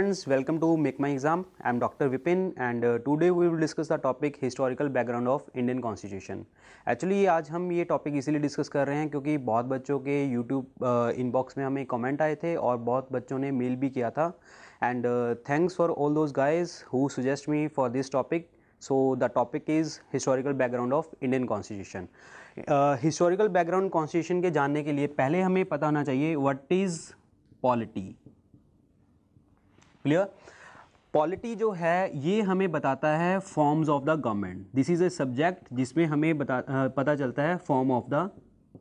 friends, welcome to Make My Exam. I am Dr. Vipin and today we will discuss the topic historical background of Indian Constitution. Actually आज हम ये topic इसीलिए discuss कर रहे हैं क्योंकि बहुत बच्चों के YouTube इनबॉक्स में हमें कमेंट आए थे और बहुत बच्चों ने मेल भी किया था and thanks for all those guys who suggest me for this topic. So the topic is historical background of Indian Constitution. Historical background Constitution के जानने के लिए पहले हमें पता होना चाहिए what is polity. Clear. Polity जो है ये हमें बताता है forms of the government. This is a subject जिसमें हमें पता चलता है form of the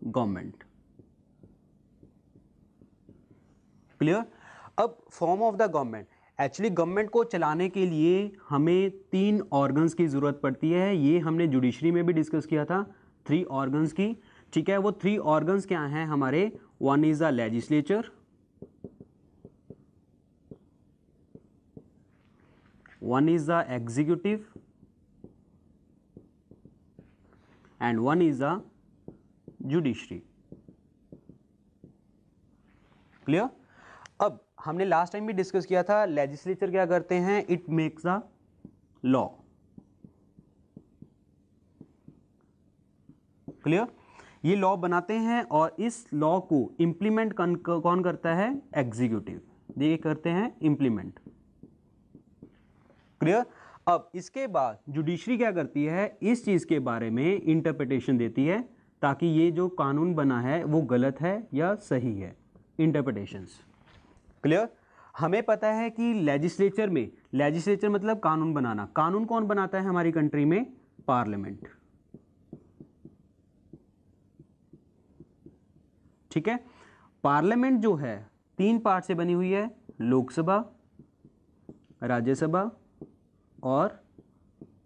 government. Clear. अब form of the government, actually government को चलाने के लिए हमें 3 ऑर्गन्स की जरूरत पड़ती है. ये हमने जुडिशरी में भी डिस्कस किया था 3 ऑर्गन्स की. ठीक है, वो 3 ऑर्गन्स क्या हैं हमारे. One is the legislature, one is the executive and one is the judiciary. Clear. अब हमने लास्ट टाइम भी डिस्कस किया था लेजिस्लेचर क्या करते हैं, it makes the law. Clear. ये लॉ बनाते हैं और इस लॉ को इंप्लीमेंट कौन करता है, एग्जीक्यूटिव. ये करते हैं इंप्लीमेंट. क्लियर. अब इसके बाद जुडिशरी क्या करती है, इस चीज के बारे में इंटरप्रिटेशन देती है ताकि ये जो कानून बना है वो गलत है या सही है. इंटरप्रिटेशंस. क्लियर. हमें पता है कि लेजिस्लेचर में, लेजिस्लेचर मतलब कानून बनाना. कानून कौन बनाता है हमारी कंट्री में, पार्लियामेंट. ठीक है. पार्लियामेंट जो है 3 पार्ट से बनी हुई है, लोकसभा, राज्यसभा और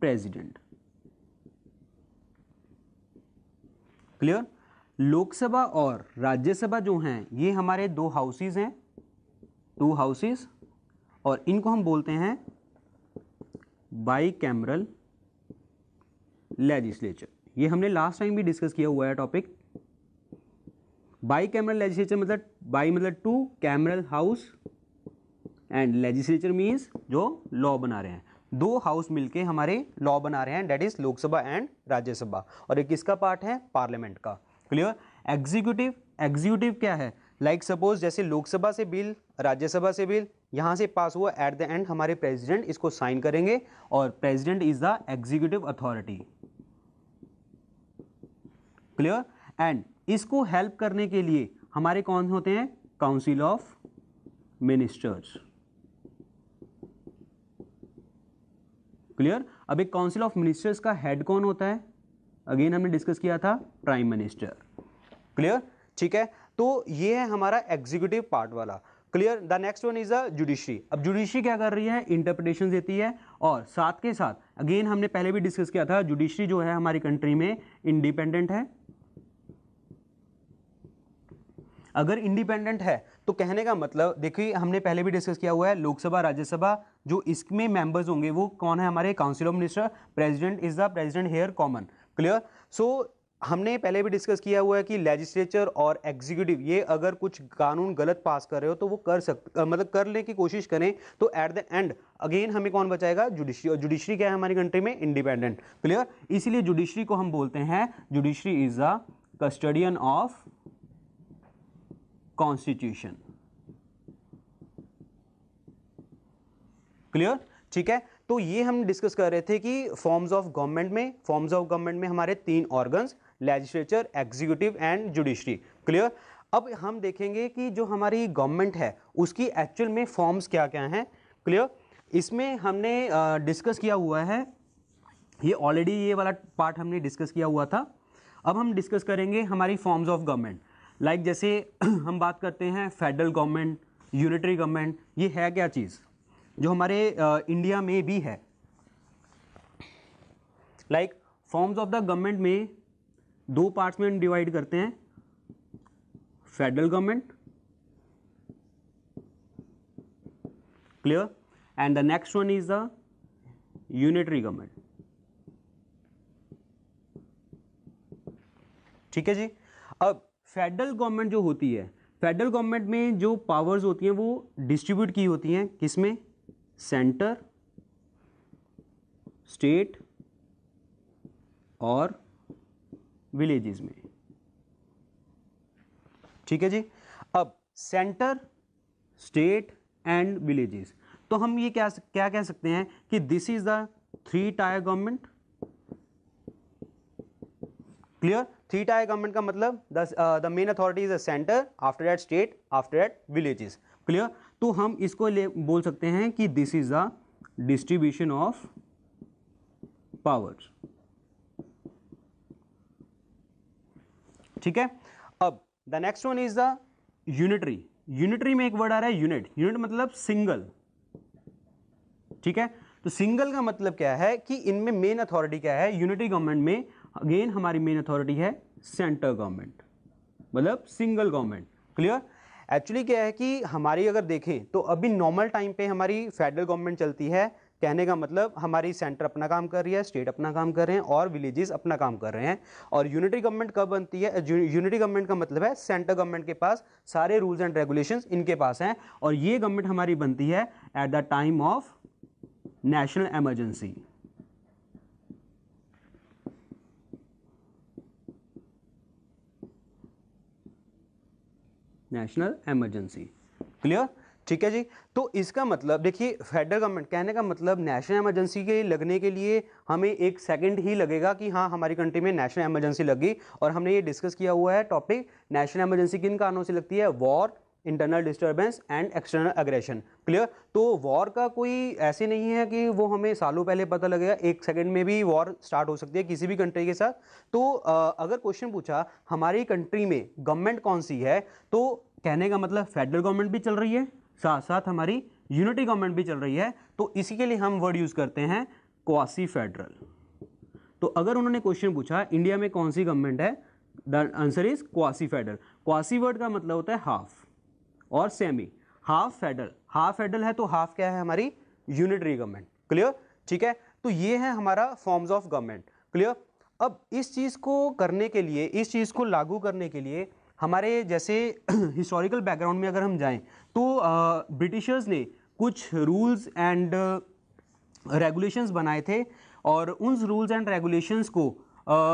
प्रेसिडेंट. क्लियर. लोकसभा और राज्यसभा जो हैं ये हमारे 2 हाउसेस हैं, 2 हाउसेस, और इनको हम बोलते हैं बाई कैमरल लेजिस्लेचर. ये हमने लास्ट टाइम भी डिस्कस किया हुआ है टॉपिक. बाई कैमरल लेजिस्लेचर मतलब बाई मतलब 2, cameral house and legislature means जो लॉ बना रहे हैं. 2 हाउस मिलके हमारे लॉ बना रहे हैं, that is Lok Sabha and Rajya Sabha. और एक किसका पार्ट है, पार्लियामेंट का. क्लियर. एग्जीक्यूटिव, एग्जीक्यूटिव क्या है, लाइक सपोज जैसे लोकसभा से बिल, राज्यसभा से बिल यहां से पास हुआ, एट द एंड हमारे प्रेसिडेंट इसको साइन करेंगे और president is the executive authority. Clear. And इसको हेल्प करने के लिए हमारे कौन होते हैं, काउंसिल ऑफ मिनिस्टर्स. क्लियर. अब एक काउंसिल ऑफ मिनिस्टर्स का हेड कौन होता है, अगेन हमने डिस्कस किया था प्राइम मिनिस्टर. क्लियर. ठीक है. तो ये है हमारा एग्जीक्यूटिव पार्ट वाला. Clear. The next one is the judiciary. अब जुडिशरी क्या कर रही है, इंटरप्रिटेशन देती है और साथ के साथ अगेन हमने पहले भी डिस्कस किया था जुडिशरी जो है हमारी कंट्री में इंडिपेंडेंट है. अगर इंडिपेंडेंट है तो कहने का मतलब देखिए हमने पहले भी डिस्कस किया हुआ है लोकसभा राज्यसभा जो इसमें मेंबर्स होंगे वो कौन है, हमारे council of minister. President is the president here common. Clear. So हमने पहले भी डिस्कस किया हुआ है कि लेजिस्लेचर और एग्जीक्यूटिव ये अगर कुछ कानून गलत पास कर रहे हो तो वो कर सकते, मतलब करने की कोशिश करें तो एट द एंड अगेन हमें कौन बचाएगा, जुडिशरी. और जुडिशरी क्या है हमारी कंट्री में, इंडिपेंडेंट. क्लियर. इसीलिए जुडिशरी को हम बोलते हैं, judiciary is the custodian of constitution. Clear. ठीक है. तो ये हम डिस्कस कर रहे थे कि फॉर्म्स ऑफ गवर्नमेंट में, फॉर्म्स ऑफ गवर्नमेंट में हमारे 3 organs, legislature, executive and judiciary. Clear. अब हम देखेंगे कि जो हमारी गवर्नमेंट है उसकी एक्चुअल में फॉर्म्स क्या क्या हैं. क्लियर. इसमें हमने डिस्कस किया हुआ है, ये ऑलरेडी ये वाला पार्ट हमने डिस्कस किया हुआ था. अब हम डिस्कस करेंगे हमारी फॉर्म्स ऑफ गवर्नमेंट. लाइक जैसे हम बात करते हैं फेडरल गवर्नमेंट, यूनिटरी गवर्नमेंट. ये है क्या चीज़ जो हमारे इंडिया में भी है. Like forms of the government में 2 पार्ट्स में हम डिवाइड करते हैं, federal government. Clear. And the next one is the unitary government. ठीक है जी. अब फेडरल गवर्नमेंट जो होती है, फेडरल गवर्नमेंट में जो पावर्स होती हैं वो डिस्ट्रीब्यूट की होती हैं किसमें, सेंटर, स्टेट और विलेजेस में। ठीक है जी। अब सेंटर, स्टेट एंड विलेजेस, तो हम ये क्या क्या कह सकते हैं कि this is the 3 tyre government. Clear? 3 tyre government का मतलब the main authority is the centre, after that state, after that villages. Clear? तो हम इसको बोल सकते हैं कि this is the distribution of powers. ठीक है। अब the next one is the unitary. Unitary में एक वर्ड आ रहा है यूनिट। यूनिट मतलब सिंगल। ठीक है। तो सिंगल का मतलब क्या है कि इनमें मेन अथॉरिटी क्या है? यूनिटरी गवर्नमेंट में अगेन हमारी मेन अथॉरिटी है सेंटर गवर्नमेंट, मतलब सिंगल गवर्नमेंट। क्लियर? एक्चुअली क्या है कि हमारी अगर देखें तो अभी नॉर्मल टाइम पे हमारी फेडरल गवर्नमेंट चलती है। कहने का मतलब हमारी सेंटर अपना काम कर रही है, स्टेट अपना काम कर रहे हैं और विलेजेस अपना काम कर रहे हैं। और यूनिटरी गवर्नमेंट कब बनती है? यूनिटरी गवर्नमेंट का मतलब है सेंटर गवर्नमेंट के पास सारे रूल्स एंड रेगुलेशंस इनके पास हैं, और ये गवर्नमेंट हमारी बनती है at the time of national emergency. National emergency. Clear? ठीक है जी। तो इसका मतलब देखिए, फेडरल गवर्नमेंट, कहने का मतलब नेशनल इमरजेंसी के लगने के लिए हमें 1 सेकंड ही लगेगा कि हाँ हमारी कंट्री में नेशनल इमरजेंसी लगी। और हमने ये डिस्कस किया हुआ है टॉपिक, नेशनल इमरजेंसी किन कारणों से लगती है? War, internal disturbance and external aggression. Clear? तो वॉर का कोई ऐसे नहीं है कि वो हमें सालों पहले पता लगेगा, 1 सेकंड में भी वॉर स्टार्ट हो सकती है किसी भी कंट्री के साथ। तो अगर क्वेश्चन पूछा हमारी कंट्री में गवर्नमेंट कौन सी है, तो कहने का मतलब फेडरल गवर्नमेंट भी चल रही है, साथ साथ हमारी यूनिटी गवर्नमेंट भी चल रही है। तो इसी के लिए हम वर्ड यूज करते हैं क्वासी फेडरल। तो अगर उन्होंने क्वेश्चन पूछा इंडिया में कौन सी गवर्नमेंट है, the answer is quasi federal. Quasi word का मतलब होता है हाफ और semi. Half federal, half federal है तो हाफ क्या है? हमारी यूनिटरी गवर्नमेंट। क्लियर? ठीक है। तो ये है हमारा फॉर्म्स ऑफ गवर्नमेंट। क्लियर? अब इस चीज को करने के लिए, इस चीज को लागू करने के लिए हमारे जैसे हिस्टोरिकल बैकग्राउंड में अगर हम जाएं तो ब्रिटिशर्स ने कुछ रूल्स एंड रेगुलेशंस बनाए थे, और उन रूल्स एंड रेगुलेशंस को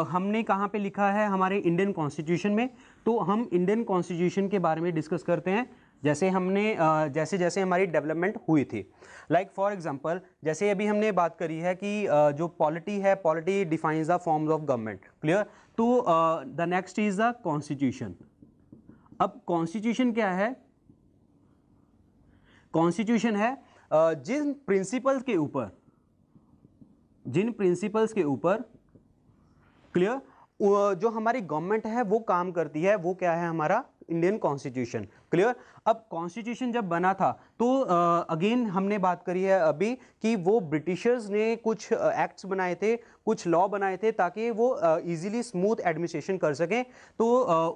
हमने कहाँ पे लिखा है? हमारे इंडियन कॉन्स्टिट्यूशन में। तो हम इंडियन कॉन्स्टिट्यूशन के बारे में डिस्कस करते हैं, जैसे हमने जैसे जैसे हमारी डेवलपमेंट हुई थी। लाइक फॉर एग्जांपल, जैसे अभी हमने बात करी है कि जो पॉलिटी है, polity defines the forms of government. Clear? तो the next is the constitution. अब कॉन्स्टिट्यूशन क्या है? कॉन्स्टिट्यूशन है जिन प्रिंसिपल्स के ऊपर, जिन प्रिंसिपल्स के ऊपर, क्लियर, जो हमारी गवर्नमेंट है वो काम करती है, वो क्या है? हमारा इंडियन कॉन्स्टिट्यूशन। क्लियर? अब कॉन्स्टिट्यूशन जब बना था तो अगेन हमने बात करी है अभी कि वो ब्रिटिशर्स ने कुछ एक्ट्स बनाए थे, कुछ लॉ बनाए थे ताकि वो इजीली स्मूथ एडमिनिस्ट्रेशन कर सकें। तो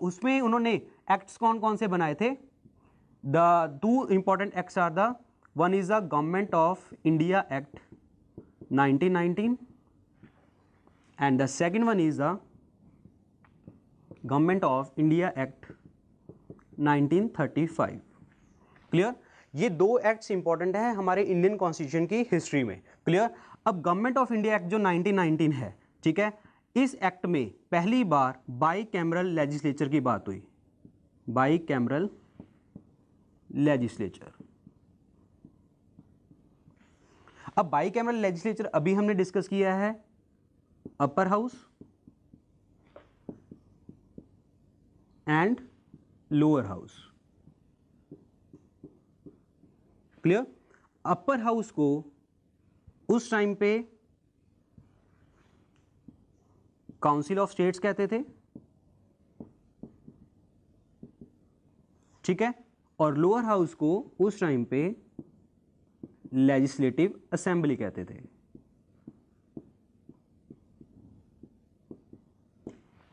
उसमें उन्होंने एक्ट्स कौन कौन से बनाए थे? The 2 important acts are the, one is the government of India act 1919 and the second one is the Government of India Act 1935. Clear? ये 2 एक्ट्स इंपॉर्टेंट हैं हमारे इंडियन कॉन्स्टिट्यूशन की हिस्ट्री में। क्लियर? अब गवर्नमेंट ऑफ इंडिया एक्ट जो 1919 है, ठीक है, इस एक्ट में पहली बार बाई कैमरल लेजिस्लेचर की बात हुई। By cameral legislature. अब बाई कैमरल लेजिस्लेचर अभी हमने डिस्कस किया है upper house and lower house. Clear? Upper house को उस टाइम पे काउंसिल ऑफ स्टेट्स कहते थे, ठीक है, और लोअर हाउस को उस टाइम पे लेजिस्लेटिव असेंबली कहते थे।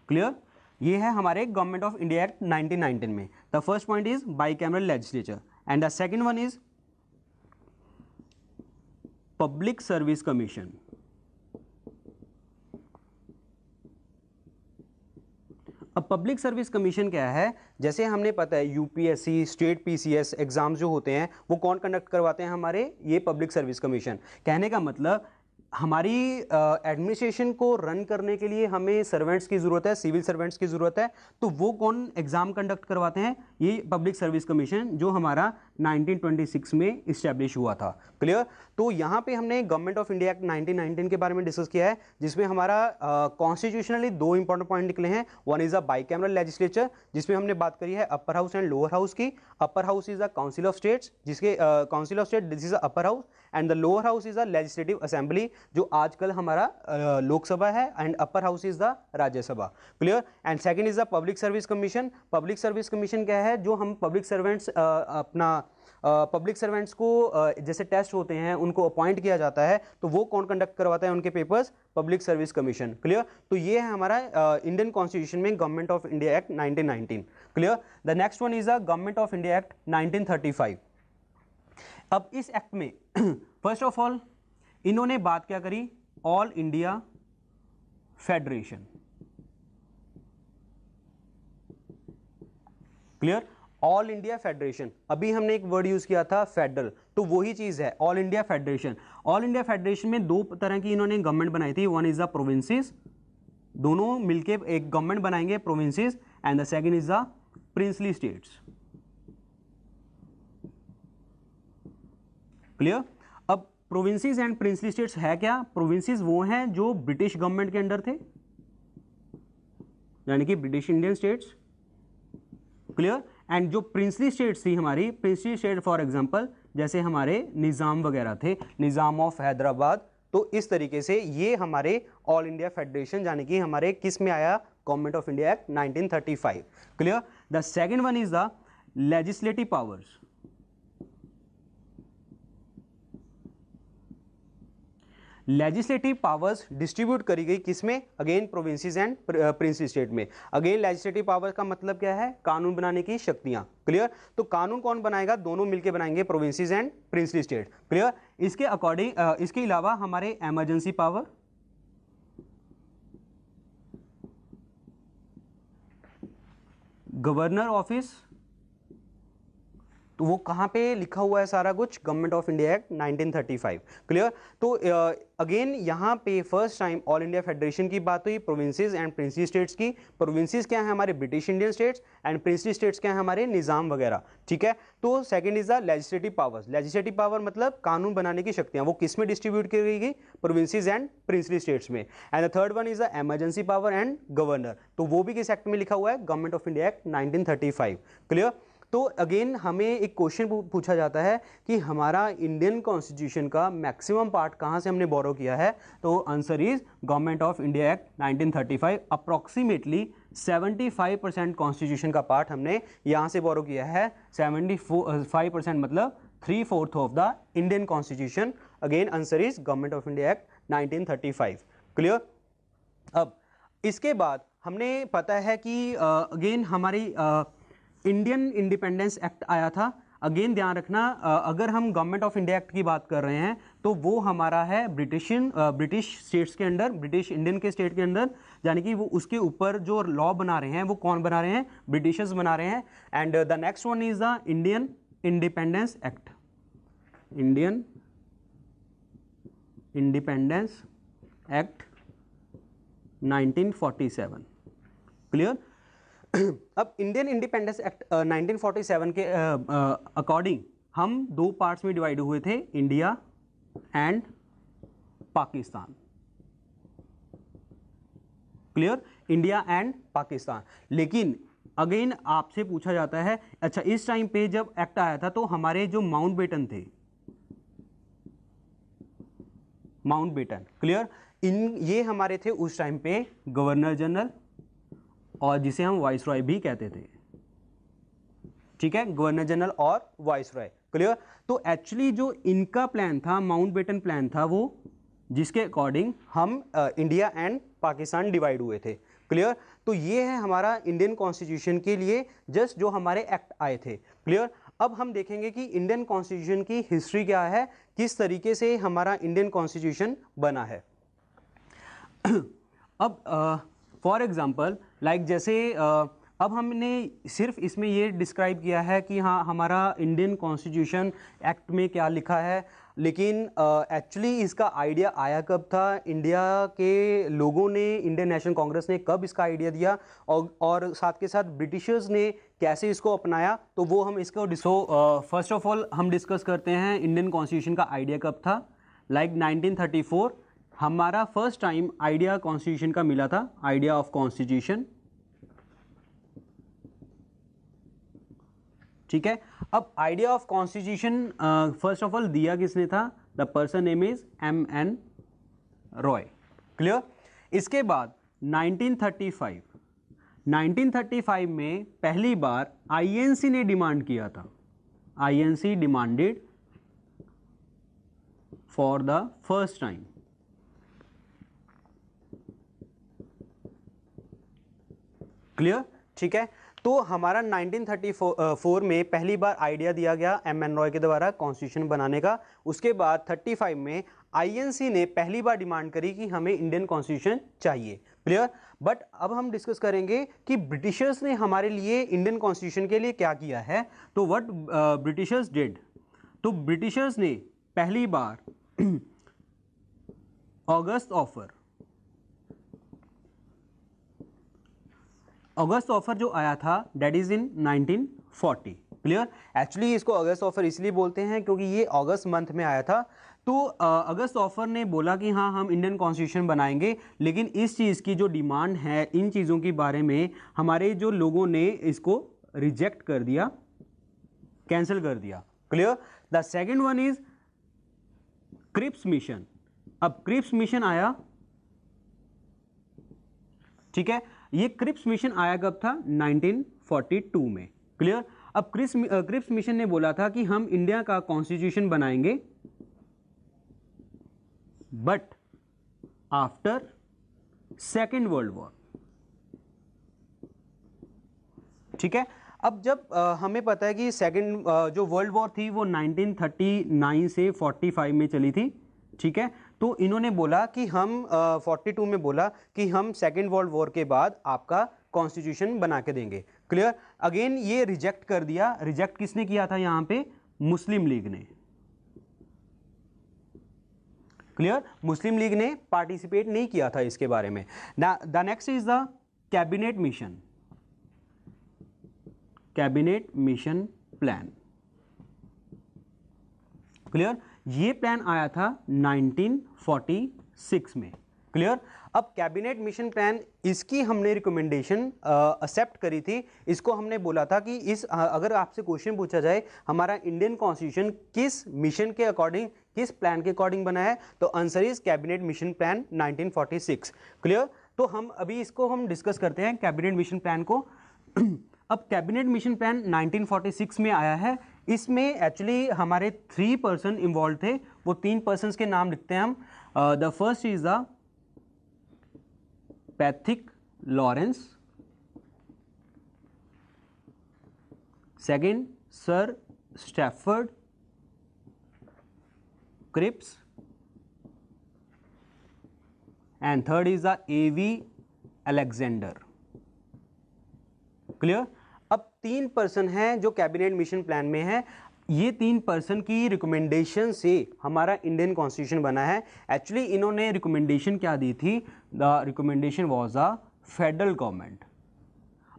क्लियर? ये है हमारे गवर्नमेंट ऑफ इंडिया एक्ट 1919 में। The first point is bicameral legislature and the second one is public service commission. अब अब पब्लिक सर्विस कमीशन क्या है, जैसे हमने पता है यूपीएससी, स्टेट पीसीएस एग्जाम्स जो होते हैं वो कौन कंडक्ट करवाते हैं हमारे, ये पब्लिक सर्विस कमीशन। कहने का मतलब हमारी एडमिनिस्ट्रेशन को रन करने के लिए हमें सर्वेंट्स की ज़रूरत है, सिविल सर्वेंट्स की ज़रूरत है, तो वो कौन एग्ज़ाम कंडक्ट करवाते हैं, ये पब्लिक सर्विस कमीशन जो हमारा 1926 में इस्टेब्लिश हुआ था। क्लियर। तो यहाँ पे हमने गवर्नमेंट ऑफ इंडिया एक्ट 1919 के बारे में डिस्कस किया है, जिसमें हमारा कॉन्स्टिट्यूशनली दो इंपॉर्टेंट पॉइंट निकले हैं। One is a bicameral legislature, जिसमें हमने बात करी है upper house and lower house की। Upper house is the council of states, जिसके council of state this is upper house, and the lower house is the legislative assembly, जो आजकल हमारा लोकसभा है, and upper house is the Rajya Sabha. Clear. And second is the public service commission. Public service commission क्या है, जो हम public servants अपना public servants को जैसे टेस्ट होते हैं उनको अपॉइंट किया जाता है, तो वो कौन कंडक्ट करवाता है उनके papers, public service commission. Clear. तो ये है हमारा इंडियन कॉन्स्टिट्यूशन में government of India act 1919। Clear. The next one is the government of India act 1935। अब इस एक्ट में फर्स्ट ऑफ ऑल इन्होंने बात क्या करी, all India federation. Clear. All India federation, अभी हमने एक वर्ड यूज किया था फेडरल, तो वही चीज है all India federation. All India federation में दो तरह की इन्होंने गवर्नमेंट बनाई थी, वन इज द प्रोविंसेस, दोनों मिलके एक गवर्नमेंट बनाएंगे provinces, and the second is the princely states. Clear. अब प्रोविंसेस एंड प्रिंसली स्टेट्स है क्या, प्रोविंसेस वो हैं जो ब्रिटिश गवर्नमेंट के अंडर थे, यानी कि British Indian states. Clear. And जो प्रिंसली स्टेट्स थी हमारी, प्रिंसली स्टेट फॉर एग्जांपल जैसे हमारे निज़ाम वगैरह थे, निज़ाम ऑफ हैदराबाद, तो इस तरीके से ये हमारे ऑल इंडिया फेडरेशन यानी कि हमारे किस में आया, government of India act 1935। Clear. The second one is the legislative powers. Legislative powers distribute करी गई किसमें, again provinces and princely state में। अगेन लेजिस्लेटिव पावर का मतलब क्या है, कानून बनाने की शक्तियां। क्लियर। तो कानून कौन बनाएगा, दोनों मिलकर बनाएंगे, provinces and princely state. Clear. इसके अकॉर्डिंग इसके अलावा हमारे इमरजेंसी पावर, गवर्नर ऑफिस, तो वो कहाँ पे लिखा हुआ है सारा कुछ, government of India act 1935। Clear. तो अगेन यहाँ पे first time all India federation की बात हुई, प्रोविंसेस एंड प्रिंसली स्टेट्स की। प्रोविंसेस क्या है हमारे British Indian states, and princely states क्या है हमारे निज़ाम वगैरह। ठीक है। तो second is the legislative powers. Legislative power मतलब कानून बनाने की शक्तियाँ, वो किस में डिस्ट्रीब्यूट की गई, प्रोविंसेस एंड प्रिंसली स्टेट्स में। And the third one is the emergency power and governor, तो वो भी किस एक्ट में लिखा हुआ है, government of India act 1935। Clear. तो अगेन हमें एक क्वेश्चन पूछा जाता है कि हमारा इंडियन कॉन्स्टिट्यूशन का मैक्सिमम पार्ट कहाँ से हमने बोरो किया है, तो answer is government of India act 1935। Approximately 75% constitution का पार्ट हमने यहाँ से बोरो किया है। 75% मतलब 3/4 of the Indian constitution. Again answer is government of India act 1935। Clear. अब इसके बाद हमने पता है कि अगेन हमारी इंडियन इंडिपेंडेंस एक्ट आया था। अगेन ध्यान रखना, अगर हम गवर्नमेंट ऑफ इंडिया एक्ट की बात कर रहे हैं तो वो हमारा है ब्रिटिश स्टेट्स के अंडर, ब्रिटिश इंडियन के स्टेट के अंदर, यानी कि वो उसके ऊपर जो लॉ बना रहे हैं वो कौन बना रहे हैं, ब्रिटिशर्स बना रहे हैं। And the next one is the Indian independence act, Indian independence act 1947। Clear. अब इंडियन इंडिपेंडेंस एक्ट 1947 के अकॉर्डिंग हम दो पार्ट्स में डिवाइड हुए थे, India and Pakistan. Clear. India and Pakistan. लेकिन अगेन आपसे पूछा जाता है, अच्छा इस टाइम पे जब एक्ट आया था तो हमारे जो माउंटबेटन थे, माउंटबेटन, क्लियर, ये हमारे थे उस टाइम पे गवर्नर जनरल, और जिसे हम वाइसरॉय भी कहते थे। ठीक है, गवर्नर जनरल और वाइसरॉय। क्लियर। तो एक्चुअली जो इनका प्लान था, माउंटबेटन प्लान था, वो जिसके अकॉर्डिंग हम इंडिया एंड पाकिस्तान डिवाइड हुए थे। क्लियर। तो ये है हमारा इंडियन कॉन्स्टिट्यूशन के लिए जस्ट जो हमारे एक्ट आए थे। क्लियर। अब हम देखेंगे कि इंडियन कॉन्स्टिट्यूशन की हिस्ट्री क्या है, किस तरीके से हमारा इंडियन कॉन्स्टिट्यूशन बना है। अब फॉर एग्जाम्पल लाइक जैसे अब हमने सिर्फ इसमें ये डिस्क्राइब किया है कि हाँ हमारा इंडियन कॉन्स्टिट्यूशन एक्ट में क्या लिखा है, लेकिन एक्चुअली इसका आइडिया आया कब था, इंडिया के लोगों ने, इंडियन नेशनल कांग्रेस ने कब इसका आइडिया दिया, और साथ के साथ ब्रिटिशर्स ने कैसे इसको अपनाया, तो वो हम इसको फर्स्ट ऑफ ऑल हम डिस्कस करते हैं इंडियन कॉन्स्टिट्यूशन का आइडिया कब था। लाइक 1934 हमारा फर्स्ट टाइम आइडिया कॉन्स्टिट्यूशन का मिला था, आइडिया ऑफ कॉन्स्टिट्यूशन। ठीक है, अब idea of constitution first of all दिया किसने था, the person name is M.N. Roy. Clear. इसके बाद 1935 में पहली बार INC ने डिमांड किया था, INC demanded for the first time. Clear. ठीक है, तो हमारा 1934 में पहली बार आइडिया दिया गया M.N. रॉय के द्वारा कॉन्स्टिट्यूशन बनाने का। उसके बाद 35 में INC ने पहली बार डिमांड करी कि हमें इंडियन कॉन्स्टिट्यूशन चाहिए। क्लियर। बट अब हम डिस्कस करेंगे कि ब्रिटिशर्स ने हमारे लिए इंडियन कॉन्स्टिट्यूशन के लिए क्या किया है। तो व्हाट ब्रिटिशर्स डिड, तो ब्रिटिशर्स ने पहली बार ऑगस्ट ऑफर जो आया था that is in 1940। Clear. Actually इसको अगस्त ऑफर इसलिए बोलते हैं क्योंकि ये अगस्त मंथ में आया था। तो अगस्त ऑफर ने बोला कि हाँ हम इंडियन कॉन्स्टिट्यूशन बनाएंगे, लेकिन इस चीज़ की जो डिमांड है, इन चीज़ों के बारे में हमारे जो लोगों ने इसको रिजेक्ट कर दिया, कैंसिल कर दिया। Clear. The second one is Cripps mission. अब क्रिप्स मिशन आया, ठीक है, ये क्रिप्स मिशन आया कब था, 1942 में। क्लियर। अब क्रिप्स मिशन ने बोला था कि हम इंडिया का कॉन्स्टिट्यूशन बनाएंगे but after second world war. ठीक है, अब जब हमें पता है कि सेकेंड जो वर्ल्ड वॉर थी वो 1939 से 45 में चली थी। ठीक है, तो इन्होंने बोला कि हम 42 में बोला कि हम सेकेंड वर्ल्ड वॉर के बाद आपका कॉन्स्टिट्यूशन बना के देंगे। क्लियर। अगेन ये रिजेक्ट कर दिया। रिजेक्ट किसने किया था यहां पे, मुस्लिम लीग ने। क्लियर। मुस्लिम लीग ने पार्टिसिपेट नहीं किया था इसके बारे में। The next is the cabinet mission, cabinet mission plan. Clear. ये प्लान आया था 1946 में। क्लियर। अब कैबिनेट मिशन प्लान, इसकी हमने रिकमेंडेशन एक्सेप्ट करी थी। इसको हमने बोला था कि अगर आपसे क्वेश्चन पूछा जाए हमारा इंडियन कॉन्स्टिट्यूशन किस मिशन के अकॉर्डिंग, किस प्लान के अकॉर्डिंग बना है, तो answer is cabinet mission plan 1946। Clear. तो हम अभी इसको हम डिस्कस करते हैं कैबिनेट मिशन प्लान को। अब कैबिनेट मिशन प्लान 1946 में आया है। इसमें एक्चुअली हमारे 3 पर्सन इन्वॉल्व थे। वो 3 पर्सन्स के नाम लिखते हैं हम। The first is the Pethick Lawrence, second sir Stafford Cripps, and third is the A.V. Alexander. Clear. अब 3 पर्सन हैं जो कैबिनेट मिशन प्लान में है। ये 3 पर्सन की रिकमेंडेशन से हमारा इंडियन कॉन्स्टिट्यूशन बना है। एक्चुअली इन्होंने रिकमेंडेशन क्या दी थी, the recommendation was a federal government.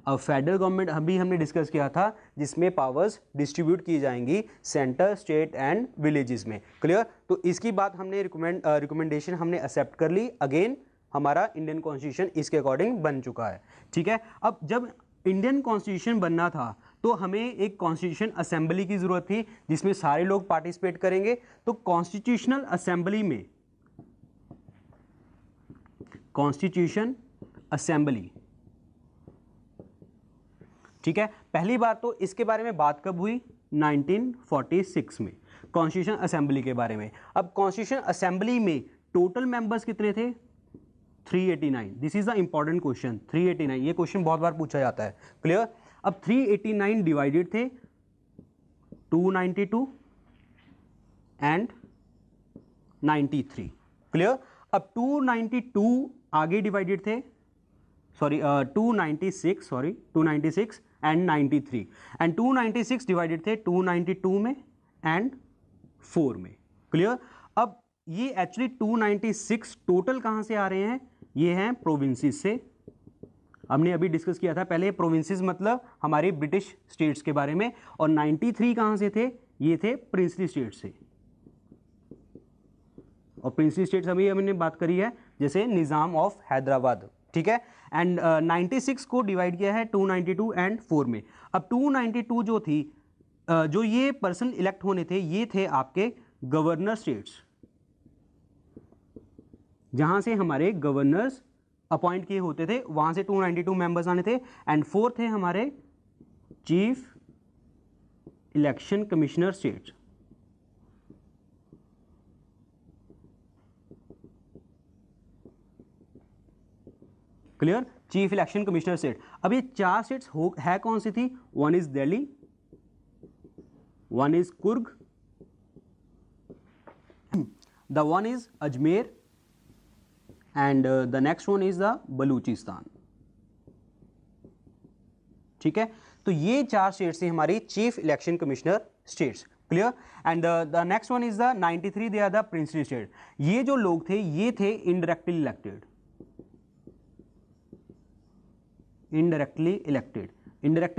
अब फेडरल गवर्नमेंट अभी हमने डिस्कस किया था जिसमें पावर्स डिस्ट्रीब्यूट की जाएंगी सेंटर, स्टेट एंड विलेजेस में। क्लियर। तो इसकी बात हमने रिकमेंडेशन हमने एक्सेप्ट कर ली। अगेन हमारा इंडियन कॉन्स्टिट्यूशन इसके अकॉर्डिंग बन चुका है। ठीक है। अब जब इंडियन कॉन्स्टिट्यूशन बनना था तो हमें एक कॉन्स्टिट्यूशन असेंबली की जरूरत थी जिसमें सारे लोग पार्टिसिपेट करेंगे। तो कॉन्स्टिट्यूशनल असेंबली में, कॉन्स्टिट्यूशन असेंबली, ठीक है, पहली बार तो इसके बारे में बात कब हुई, 1946 में, कॉन्स्टिट्यूशन असेंबली के बारे में। अब कॉन्स्टिट्यूशन असेंबली में टोटल मेंबर्स कितने थे, 389। This is the important question, 389। ये क्वेश्चन बहुत बार पूछा जाता है। क्लियर। अब 389 डिवाइडेड थे 292 एंड 93। क्लियर। अब 292 आगे डिवाइडेड थे सॉरी 296 एंड 93 एंड 296 डिवाइडेड थे 292 में एंड 4 में। क्लियर। अब ये एक्चुअली 296 टोटल कहां से आ रहे हैं, ये हैं प्रोविंसेस से। हमने अभी डिस्कस किया था पहले प्रोविंसेस मतलब हमारे ब्रिटिश स्टेट्स के बारे में, और 93 कहां से थे, ये थे प्रिंसली स्टेट से। और प्रिंसली स्टेट्स अभी हमने बात करी है जैसे निजाम ऑफ हैदराबाद, ठीक है। एंड 96 को डिवाइड किया है 292 एंड 4 में। अब 292 जो थी जो ये पर्सन इलेक्ट होने थे, ये थे आपके गवर्नर स्टेट्स, जहां से हमारे गवर्नर्स अपॉइंट किए होते थे, वहां से 292 मेंबर्स आने थे। एंड 4 थे हमारे chief election commissioner states. Clear, chief election commissioner state. अब ये 4 स्टेट्स है कौन सी थी, one is Delhi, one is Coorg, the one is Ajmer and the next one is the Baluchistan. ठीक है, तो ये 4 स्टेट्स थी हमारी chief election commissioner states. Clear. And the next one is the 93, they are the princely state. ये जो लोग थे ये थे इनडायरेक्टली इलेक्टेड। इनडायरेक्टली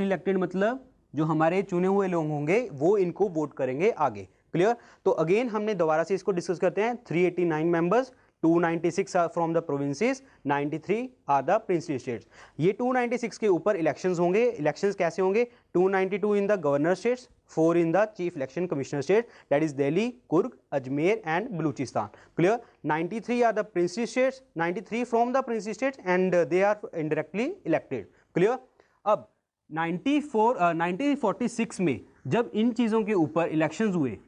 इलेक्टेड मतलब जो हमारे चुने हुए लोग होंगे वो इनको वोट करेंगे आगे। क्लियर। तो अगेन हमने दोबारा से इसको डिस्कस करते हैं। 389 members, 296 are from the provinces, 93 are the princely states. ये 296 के ऊपर इलेक्शंस होंगे। इलेक्शंस कैसे होंगे, 292 in the governor states, 4 in the chief election commissioner state, that is Delhi, Coorg, Ajmer and Baluchistan. Clear. 93 are the princely states, 93 from the princely states and they are indirectly elected. Clear. अब 1946 में जब इन चीजों के ऊपर इलेक्शंस हुए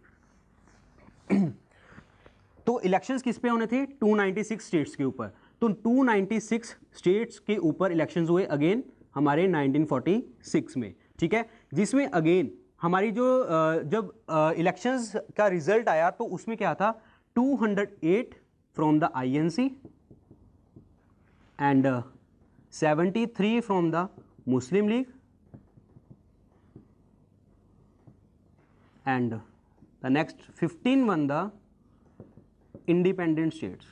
तो इलेक्शंस किस पे होने थे, 296 स्टेट्स के ऊपर। तो 296 स्टेट्स के ऊपर इलेक्शंस हुए अगेन हमारे 1946 में। ठीक है, जिसमें अगेन हमारी जो जब इलेक्शंस का रिजल्ट आया तो उसमें क्या था, 208 from the INC and 73 from the Muslim league and the next 15 one the independent states.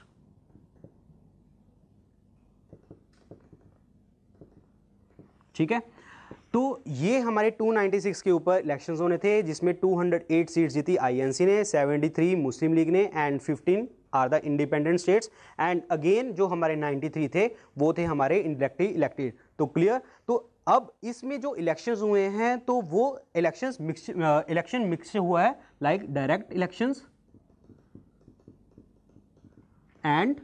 ठीक है, तो ये हमारे 296 के ऊपर इलेक्शंस होने थे, जिसमें 208 सीट्स जीती INC ने, 73 मुस्लिम लीग ने and 15 are the independent states. And again जो हमारे 93 थे वो थे हमारे इंडायरेक्टली इलेक्टेड। तो क्लियर। तो अब इसमें जो इलेक्शंस हुए हैं तो वो इलेक्शन मिक्स हुआ है, like direct elections and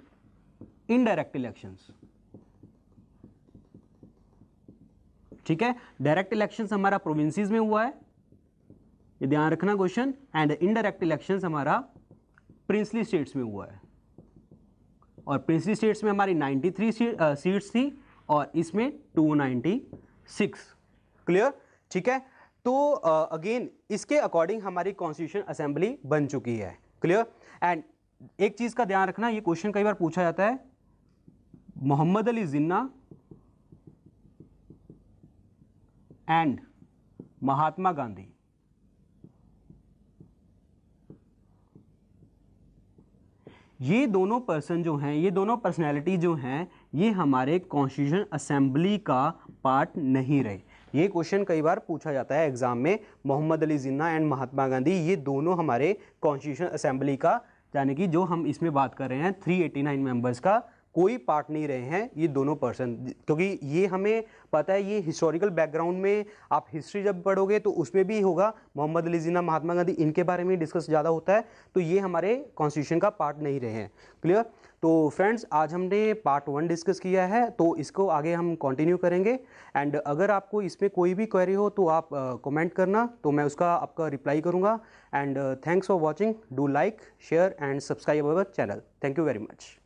indirect elections. ठीक है, डायरेक्ट इलेक्शंस हमारा प्रोविंसेस में हुआ है, ये ध्यान रखना क्वेश्चन, एंड इनडायरेक्ट इलेक्शंस हमारा प्रिंसली स्टेट्स में हुआ है। और प्रिंसली स्टेट्स में हमारी 93 सीट्स थी और इसमें 296। क्लियर। ठीक है, तो अगेन इसके अकॉर्डिंग हमारी कॉन्स्टिट्यूशन असेंबली बन चुकी है। क्लियर। एंड एक चीज का ध्यान रखना, ये क्वेश्चन कई बार पूछा जाता है, मोहम्मद अली जिन्ना एंड महात्मा गांधी, ये दोनों पर्सन जो हैं, ये दोनों पर्सनैलिटी जो हैं, ये हमारे कॉन्स्टिट्यूशन असेंबली का पार्ट नहीं रहे। ये क्वेश्चन कई बार पूछा जाता है एग्जाम में, मोहम्मद अली जिन्ना एंड महात्मा गांधी ये दोनों हमारे कॉन्स्टिट्यूशन असेंबली का, यानी कि जो हम इसमें बात कर रहे हैं 389 मेंबर्स का, कोई पार्ट नहीं रहे हैं ये दोनों पर्सन। क्योंकि ये हमें पता है, ये हिस्टोरिकल बैकग्राउंड में आप हिस्ट्री जब पढ़ोगे तो उसमें भी होगा, मोहम्मद अली जिन्ना, महात्मा गांधी, इनके बारे में डिस्कस ज़्यादा होता है, तो ये हमारे कॉन्स्टिट्यूशन का पार्ट नहीं रहे हैं। क्लियर। तो फ्रेंड्स, आज हमने पार्ट 1 डिस्कस किया है, तो इसको आगे हम कंटिन्यू करेंगे। एंड अगर आपको इसमें कोई भी क्वेरी हो तो आप कमेंट करना, तो मैं उसका आपका रिप्लाई करूँगा। And thanks for watching, do like, share and subscribe our channel. Thank you very much.